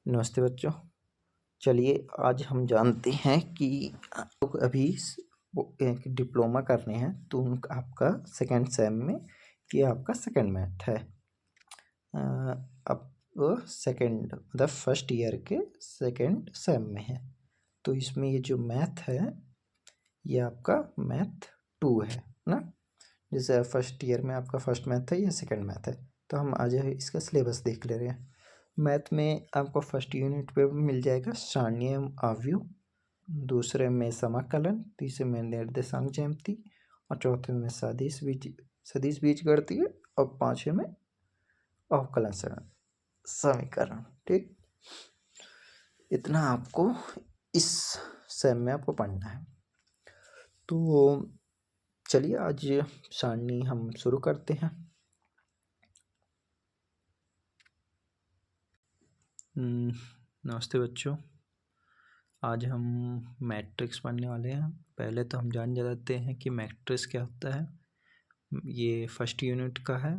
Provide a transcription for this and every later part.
नमस्ते बच्चों। चलिए आज हम जानते हैं कि आप लोग अभी एक डिप्लोमा कर रहे हैं तो आपका सेकेंड सेम में ये आपका सेकेंड मैथ है। अब सेकेंड मतलब फर्स्ट ईयर के सेकेंड सेम में है, तो इसमें ये जो मैथ है ये आपका मैथ 2 है ना। जैसे फर्स्ट ईयर में आपका फर्स्ट मैथ है या सेकेंड मैथ है, तो हम आज इसका सिलेबस देख ले रहे हैं। मैथ में आपको फर्स्ट यूनिट पे मिल जाएगा सारणीय अवयव, दूसरे में समाकलन, तीसरे में निर्देशांक ज्यामिति और चौथे में सदिश बीजगणित और पांचवे में अवकलन समीकरण। ठीक, इतना आपको इस सेम में आपको पढ़ना है। तो चलिए आज सारणी हम शुरू करते हैं। नमस्ते बच्चों, आज हम मैट्रिक्स पढ़ने वाले हैं। पहले तो हम जान जाते हैं कि मैट्रिक्स क्या होता है। ये फर्स्ट यूनिट का है।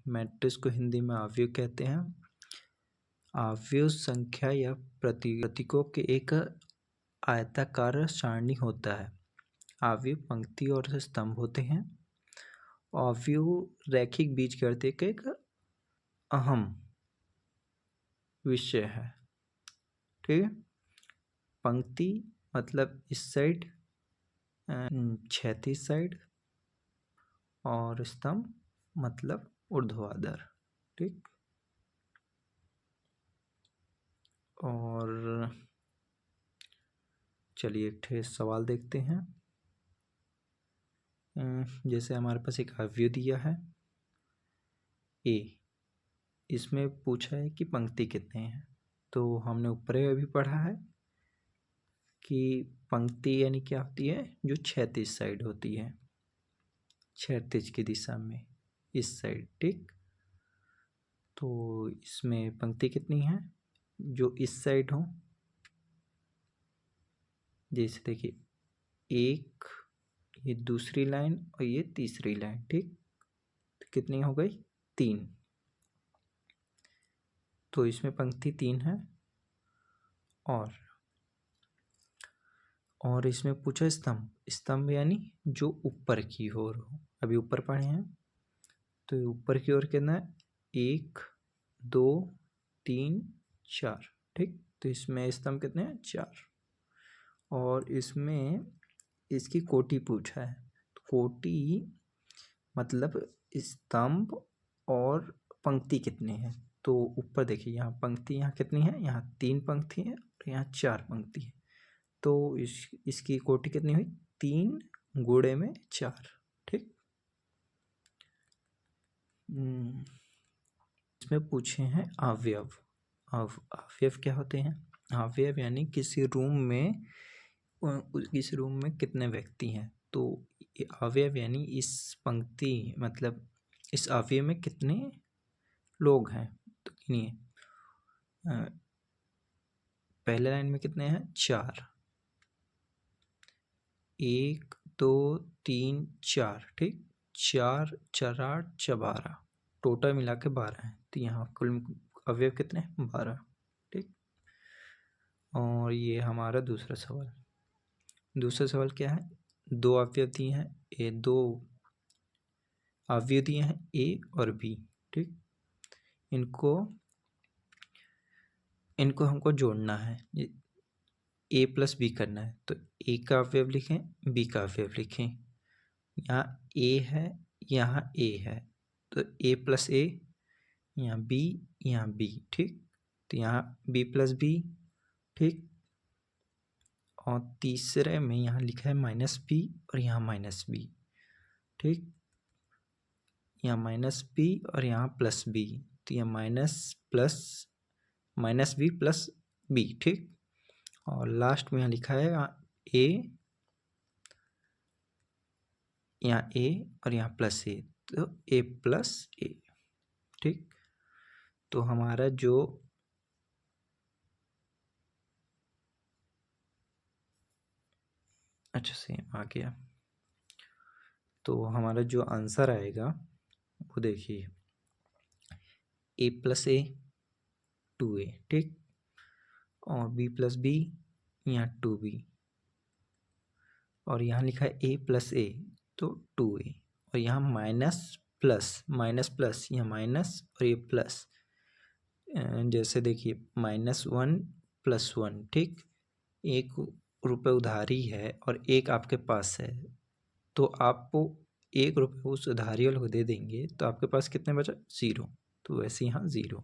मैट्रिक्स को हिंदी में अवयव कहते हैं। अवयव संख्या या प्रतीकों के एक आयताकार सारणी होता है। अवयव पंक्ति और स्तंभ होते हैं। अवयव रैखिक बीजगणित का एक अहम विषय है। ठीक है, पंक्ति मतलब इस साइड, क्षैतिज साइड, और स्तंभ मतलब ऊर्ध्वाधर। ठीक, और चलिए एक ठे सवाल देखते हैं। जैसे हमारे पास एक अवयव दिया है ए, इसमें पूछा है कि पंक्ति कितने हैं। तो हमने ऊपर अभी पढ़ा है कि पंक्ति यानी क्या होती है, जो क्षैतिज साइड होती है, क्षैतिज की दिशा में इस साइड। ठीक, तो इसमें पंक्ति कितनी है, जो इस साइड हो। जैसे देखिए, एक, ये दूसरी लाइन और ये तीसरी लाइन। ठीक, तो कितनी हो गई, 3। तो इसमें पंक्ति 3 है। और इसमें पूछा स्तंभ यानी जो ऊपर की ओर हो। अभी ऊपर पढ़े हैं, तो ऊपर की ओर कितना है, 1 2 3 4। ठीक, तो इसमें स्तंभ कितने हैं, 4। और इसमें इसकी कोटि पूछा है। तो कोटि मतलब स्तंभ और पंक्ति कितने हैं। तो ऊपर देखिए, यहाँ पंक्ति यहाँ कितनी है, यहाँ 3 पंक्ति है और यहाँ 4 पंक्ति है। तो इसकी कोटि कितनी हुई, 3 गुणे में 4। ठीक, इसमें पूछे हैं अवयव। अवयव क्या होते हैं। अवयव यानी किसी रूम में कितने व्यक्ति हैं। तो अवयव यानी इस पंक्ति मतलब इस अवयव में कितने लोग हैं। तो गिनिए, पहले लाइन में कितने हैं, 4, 1 2 3 4। ठीक, 4 4 8 12, टोटल मिला के 12 है। तो यहाँ कुल अवयव कितने हैं, 12। ठीक, और ये हमारा दूसरा सवाल क्या है, 2 अवयव दिए हैं, दो अवयव दिए हैं ए और बी। ठीक, इनको हमको जोड़ना है, ए प्लस बी करना है। तो ए का अवयव लिखें, बी का अवयव लिखें। यहाँ ए है, यहाँ ए है, तो ए प्लस ए, यहाँ बी, यहाँ बी। ठीक, तो यहाँ बी प्लस बी। ठीक, और तीसरे में यहाँ लिखा है माइनस बी और यहाँ माइनस बी। ठीक, यहाँ माइनस बी और यहाँ प्लस बी, तो यहाँ माइनस बी प्लस बी। ठीक, और लास्ट में यहाँ लिखा है ए, यहाँ ए और यहाँ प्लस ए, तो ए प्लस ए। ठीक, तो हमारा जो अच्छा से आ गया, तो हमारा जो आंसर आएगा वो देखिए, ए प्लस ए 2a, ठीक। और b प्लस बी यहाँ 2b, और यहाँ लिखा है a प्लस ए तो 2a, और यहाँ माइनस प्लस यहाँ माइनस और ये प्लस, जैसे देखिए -1 + 1, ठीक। 1 रुपये उधारी है और 1 आपके पास है, तो आपको 1 रुपये उस उधारी वाले को दे देंगे तो आपके पास कितने बचा? 0। तो वैसे यहाँ 0।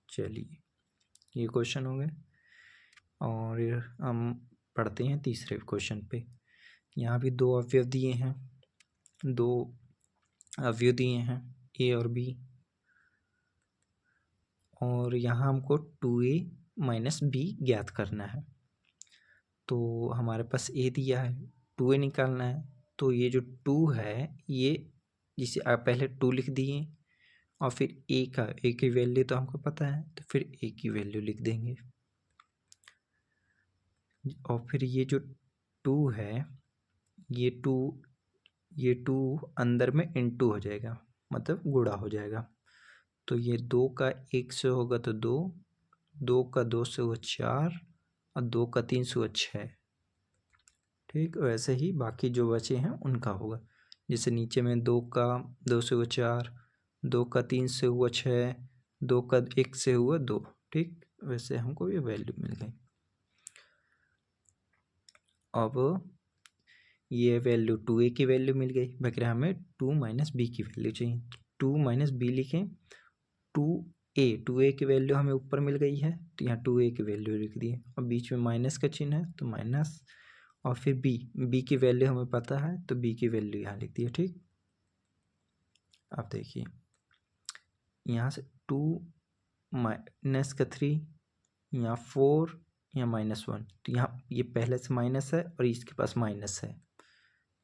चलिए ये क्वेश्चन हो गए, और हम पढ़ते हैं तीसरे क्वेश्चन पे। यहाँ भी 2 अवयव दिए हैं, 2 अवयव दिए हैं a और b, और यहाँ हमको 2a माइनस b ज्ञात करना है। तो हमारे पास a दिया है, 2a निकालना है। तो ये जो 2 है, ये जिसे आप पहले 2 लिख दिए, और फिर a की वैल्यू तो हमको पता है, तो फिर a की वैल्यू लिख देंगे। और फिर ये जो 2 है, ये 2 अंदर में इनटू हो जाएगा, मतलब गुणा हो जाएगा। तो ये 2 का 1 से होगा तो 2 का 2 से हुआ 4, और 2 का 3 से हुआ 6, ठीक। वैसे ही बाकी जो बचे हैं उनका होगा। जैसे नीचे में 2 का 2 से हुआ 4, 2 का 3 से हुआ 6, 2 का 1 से हुआ 2, ठीक। वैसे हमको ये वैल्यू मिल गई। अब ये वैल्यू 2a की वैल्यू मिल गई, बाकी हमें 2 माइनस b की वैल्यू चाहिए। 2 माइनस b लिखें, 2a की वैल्यू हमें ऊपर मिल गई है, तो यहाँ 2a की वैल्यू लिख दिए, और बीच में माइनस का चिन्ह है तो माइनस, और फिर b की वैल्यू हमें पता है तो b की वैल्यू यहाँ लिख दिए, ठीक। अब देखिए यहाँ से 2 माइनस का 3, यहाँ 4, यहाँ -1, तो यहाँ ये पहले से माइनस है और इसके पास माइनस है।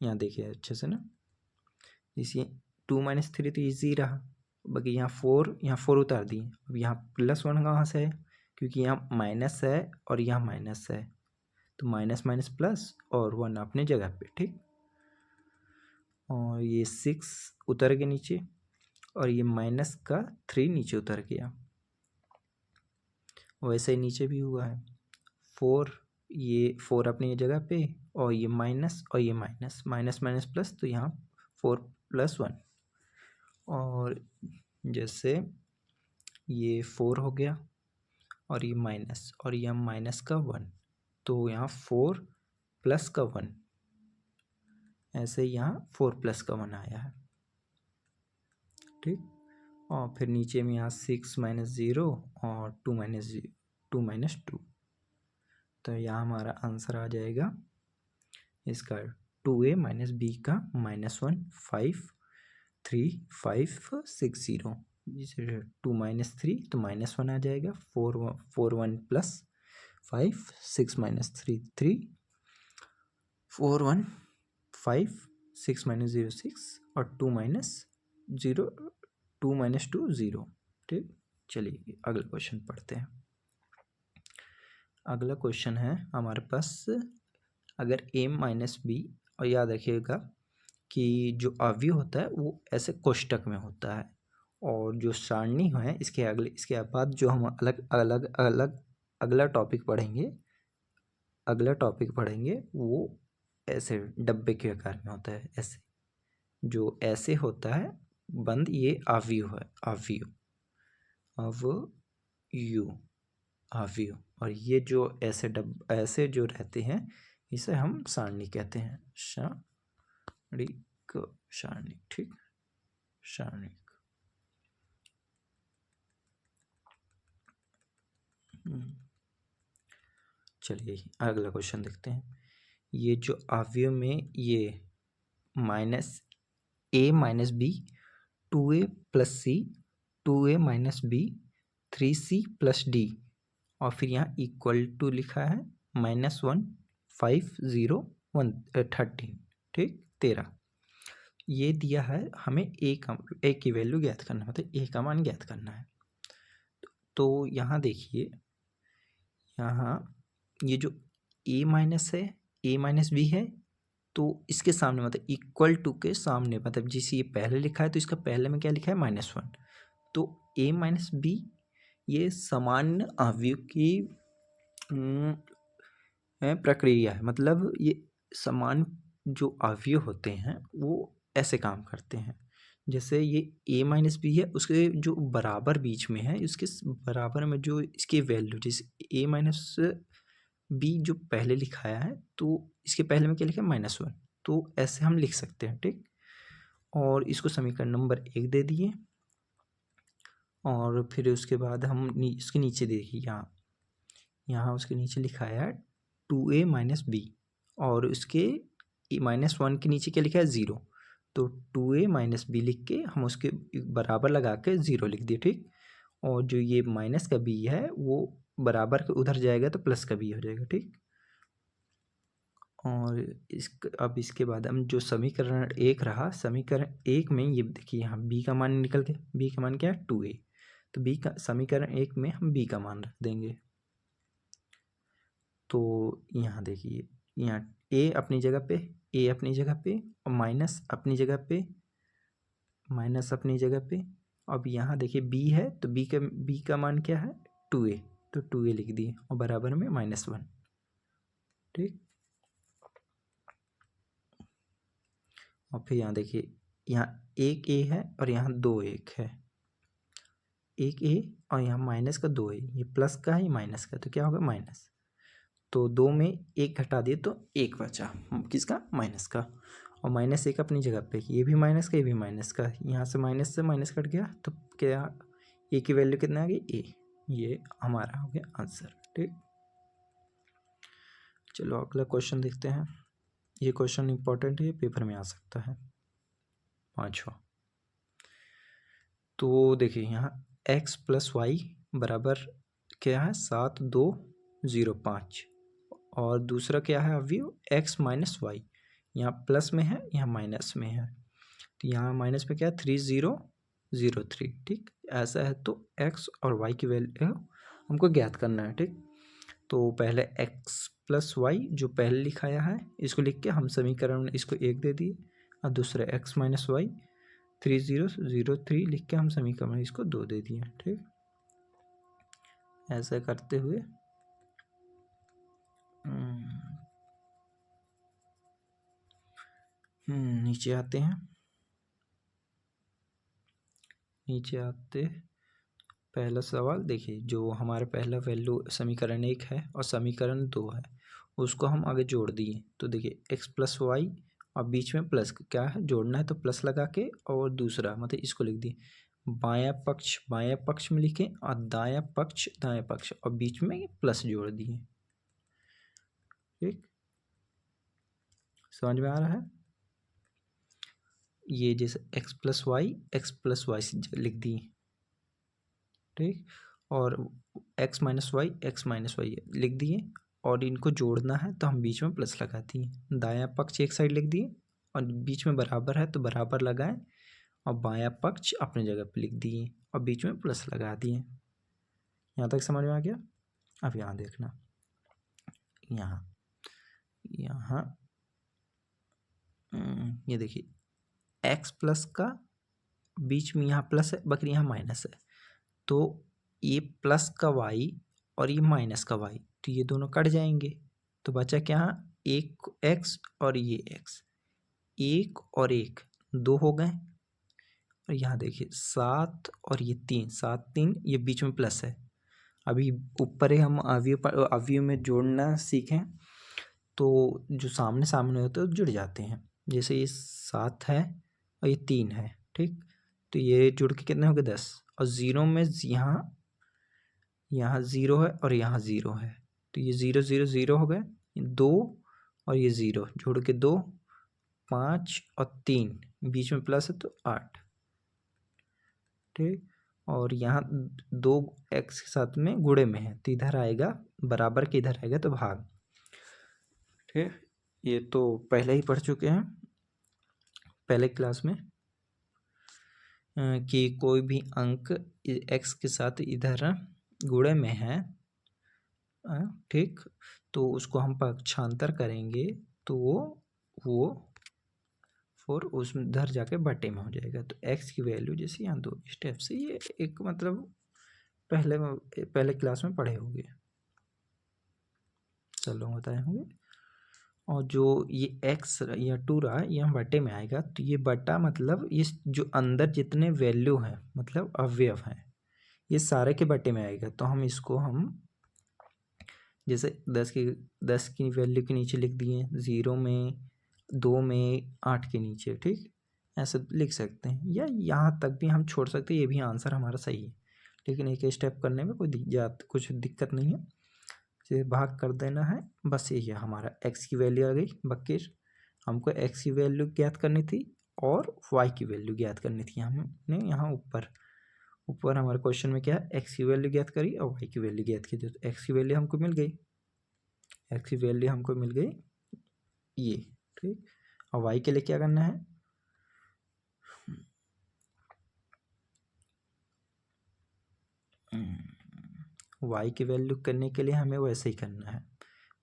यहाँ देखिए अच्छे से ना, इसी 2 माइनस 3 तो ईजी रहा, बाकी यहाँ 4 उतार दिए। अब यहाँ +1 कहाँ से है? क्योंकि यहाँ माइनस है और यहाँ माइनस है, तो माइनस माइनस प्लस और 1 अपने जगह पे, ठीक। और ये 6 उतर गया नीचे, और ये माइनस का 3 नीचे उतर गया। वैसे ही नीचे भी हुआ है, 4, ये 4 अपनी जगह पे, और ये माइनस और ये माइनस, माइनस माइनस प्लस, तो यहाँ 4 + 1, और जैसे ये 4 हो गया, और ये माइनस, और यह माइनस का 1, तो यहाँ 4 प्लस का 1, ऐसे यहाँ 4 प्लस का 1 आया है, ठीक। और फिर नीचे में यहाँ 6 माइनस 0 और 2 माइनस 2, तो यहाँ हमारा आंसर आ जाएगा इसका 2a माइनस b का -1 5 3 5 6 0, जिसे 2 माइनस 3 तो -1 आ जाएगा, 4 1 प्लस 5 6 माइनस 3 3 4 1 5 6 माइनस 0 6, और 2 माइनस 0 2 माइनस 2 0, ठीक। चलिए अगला क्वेश्चन पढ़ते हैं। अगला क्वेश्चन है हमारे पास, अगर a माइनस b, और याद रखिएगा कि जो अवयव होता है वो ऐसे कोष्टक में होता है, और जो सारणी है इसके बाद जो हम अगला टॉपिक पढ़ेंगे वो ऐसे डब्बे के आकार में होता है, ऐसे जो ऐसे होता है बंद, ये अवयव है, अवयव, और ये जो ऐसे जो रहते हैं इसे हम सारणी कहते हैं, सारणी, ठीक, सारणी। चलिए अगला क्वेश्चन देखते हैं। ये जो अवयव में ये -a minus b, 2a plus c, 2a minus b, 3c plus d, और फिर यहाँ इक्वल टू लिखा है -1 5 0 1 13, ठीक, 13। ये दिया है हमें a की वैल्यू ज्ञात करना, मतलब a का मान ज्ञात करना है। तो यहाँ देखिए, यहाँ ये जो a माइनस है, a माइनस b है, तो इसके सामने मतलब इक्वल टू के सामने, मतलब जिसे ये पहले लिखा है तो इसका पहले में क्या लिखा है -1, तो a माइनस b ये सामान्य अवयव की प्रक्रिया है। मतलब ये समान जो अवयव होते हैं वो ऐसे काम करते हैं। जैसे ये a माइनस बी है, उसके जो बराबर बीच में है, इसके बराबर में जो इसकी वैल्यू, जैसे a माइनस बी जो पहले लिखाया है तो इसके पहले में क्या लिखा है -1, तो ऐसे हम लिख सकते हैं। ठीक, और इसको समीकरण नंबर 1 दे दिए। और फिर उसके बाद हम इसके नीचे देखिए, यहाँ उसके नीचे लिखा है 2a माइनस बी, और उसके -1 के नीचे क्या लिखा है 0, तो 2a माइनस बी लिख के हम उसके बराबर लगा के 0 लिख दिए। ठीक, और जो ये माइनस का b है वो बराबर के उधर जाएगा तो प्लस का b हो जाएगा। ठीक, और अब इसके बाद हम जो समीकरण 1 रहा, समीकरण 1 में ये देखिए यहाँ b का मान निकल के, b का मान क्या है 2a, तो b का समीकरण 1 में हम b का मान रख देंगे। तो यहाँ देखिए, यहाँ a अपनी जगह पे, a अपनी जगह पे, और माइनस अपनी जगह पे, माइनस अपनी जगह पे। अब यहाँ देखिए b है तो b का मान क्या है 2a, तो 2a लिख दिए और बराबर में -1। ठीक, और फिर यहाँ देखिए, यहाँ एक a है और यहाँ 2 1 है, एक a और यहाँ माइनस का 2 a, ये प्लस का है ये माइनस का, तो क्या होगा माइनस, तो 2 में 1 घटा दिए तो 1 बचा, किसका माइनस का, और -1 अपनी जगह पे, ये भी माइनस का ये भी माइनस का, यहाँ से माइनस कट गया तो क्या ए की वैल्यू कितना आ गई a, ये हमारा हो गया आंसर। ठीक, चलो अगला क्वेश्चन देखते हैं। ये क्वेश्चन इंपॉर्टेंट है, पेपर में आ सकता है, 5वां। तो देखिए यहाँ x प्लस वाई बराबर क्या है 7205, और दूसरा क्या है अवयव x माइनस वाई, यहाँ प्लस में है यहाँ माइनस में है, तो यहाँ माइनस में क्या है 3003। ठीक, ऐसा है तो x और y की वैल्यू हमको ज्ञात करना है। ठीक, तो पहले x प्लस वाई जो पहले लिखाया है इसको लिख के हम समीकरण में इसको 1 दे दिए, और दूसरा x माइनस वाई 3003 लिख के हम समीकरण में इसको 2 दे दिए। ठीक, ऐसा करते हुए नीचे आते हैं। नीचे आते पहला सवाल देखिए, जो हमारा पहला वैल्यू समीकरण 1 है और समीकरण 2 है, उसको हम आगे जोड़ दिए। तो देखिए x प्लस वाई और बीच में प्लस क्या है जोड़ना है, तो प्लस लगा के, और दूसरा मतलब इसको लिख दिए, बायां पक्ष में लिखें और दायां पक्ष और बीच में प्लस जोड़ दिए। ठीक, समझ में आ रहा है। ये जैसे x प्लस वाई से लिख दिए। ठीक, और x माइनस वाई लिख दिए, और इनको जोड़ना है तो हम बीच में प्लस लगा दिए। दायां पक्ष एक साइड लिख दिए और बीच में बराबर है तो बराबर लगाएं, और बायां पक्ष अपनी जगह पे लिख दिए और बीच में प्लस लगा दिए। यहाँ तक समझ में आ गया। अब यहाँ देखना, यहाँ ये देखिए x प्लस का बीच में यहाँ प्लस है बल्कि यहाँ माइनस है, तो ये प्लस का y और ये माइनस का y, तो ये दोनों कट जाएंगे, तो बचा क्या, एक x और ये x, 1 और 1 2 हो गए। और यहाँ देखिए 7 और ये 3, 7 3 ये बीच में प्लस है। अभी ऊपर ही हम अवयव में जोड़ना सीखें तो जो सामने सामने होते हैं जुड़ जाते हैं। जैसे ये 7 है और ये 3 है। ठीक, तो ये जुड़ के कितने हो गए 10, और 0 में यहाँ 0 है और यहाँ 0 है, तो ये 0 0 0 हो गए, 2 और ये 0 जोड़ के 2, 5 और 3 बीच में प्लस है तो 8। ठीक, और यहाँ 2 x के साथ में गुणे में है तो इधर आएगा बराबर के, इधर आएगा तो भाग। ठीक, ये तो पहले ही पढ़ चुके हैं पहले क्लास में कि कोई भी अंक x के साथ इधर गुणे में है, ठीक, तो उसको हम पक्षांतर करेंगे तो वो और उसमें इधर जाके बटे में हो जाएगा। तो x की वैल्यू जैसे यहाँ 2 स्टेप से, ये एक मतलब पहले क्लास में पढ़े होंगे, चलो बताए होंगे। और जो ये x या 2 रहा ये हम बटे में आएगा, तो ये बटा मतलब इस जो अंदर जितने वैल्यू हैं मतलब अवयव हैं ये सारे के बटे में आएगा। तो हम इसको जैसे 10 की वैल्यू के नीचे लिख दिए, 0 में, 2 में, 8 के नीचे, ठीक ऐसे लिख सकते हैं, या यहाँ तक भी हम छोड़ सकते हैं, ये भी आंसर हमारा सही है। लेकिन एक स्टेप करने में कुछ दिक्कत नहीं है, इसे भाग कर देना है, बस ये है हमारा x की वैल्यू आ गई। बाकी हमको x की वैल्यू ज्ञात करनी थी और y की वैल्यू ज्ञात करनी थी। हमने यहाँ ऊपर हमारे क्वेश्चन में क्या है, x की वैल्यू ज्ञात करी और y की वैल्यू ज्ञात की, तो x की वैल्यू हमको मिल गई, ये, ठीक। और y के लिए क्या करना है, y की वैल्यू करने के लिए हमें वैसे ही करना है,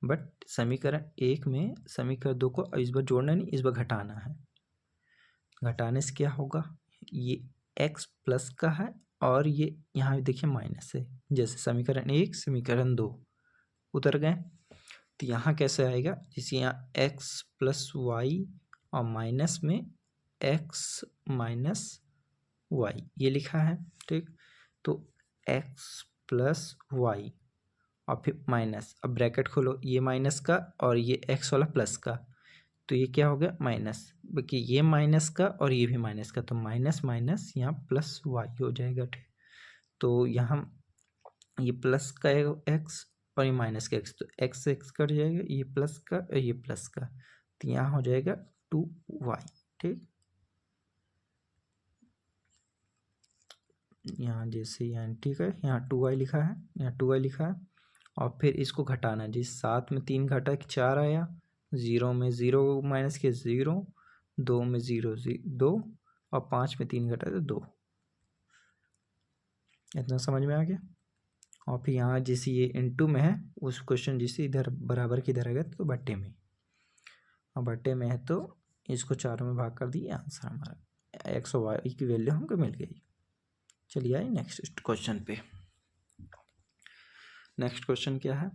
बट समीकरण 1 में समीकरण 2 को इस बार जोड़ना नहीं, इस बार घटाना है। घटाने से क्या होगा, ये x प्लस का है और ये यहाँ देखिए माइनस है। जैसे समीकरण 1 समीकरण 2 उतर गए, तो यहाँ कैसे आएगा, जैसे यहाँ x प्लस वाई और माइनस में x माइनस वाई ये लिखा है, ठीक। तो x प्लस वाई और फिर माइनस, अब ब्रैकेट खोलो, ये माइनस का और ये x वाला प्लस का, तो ये क्या हो गया माइनस, बाकी ये माइनस का और ये भी माइनस का, तो माइनस माइनस यहाँ प्लस वाई हो जाएगा, ठीक। तो यहाँ ये प्लस का x और ये माइनस का x, तो x x कट जाएगा, ये प्लस का और ये प्लस का, तो यहाँ हो जाएगा 2y, ठीक। यहाँ जैसे यहाँ ठीक है, यहाँ 2y लिखा है, यहाँ 2y लिखा है, और फिर इसको घटाना है, जिस 7 में 3 घटा के 4 आया, 0 में 0 माइनस के 0, 2 में 0 2 और 5 में 3 घटा तो 2। इतना समझ में आ गया। और फिर यहाँ जैसे ये इनटू में है, उस क्वेश्चन जैसे इधर बराबर की इधर आएगा तो बट्टे में, और बट्टे में है तो इसको 4 में भाग कर दिए, आंसर हमारा x और y की वैल्यू हमको मिल गई। चलिए आइए नेक्स्ट क्वेश्चन पे। नेक्स्ट क्वेश्चन क्या है,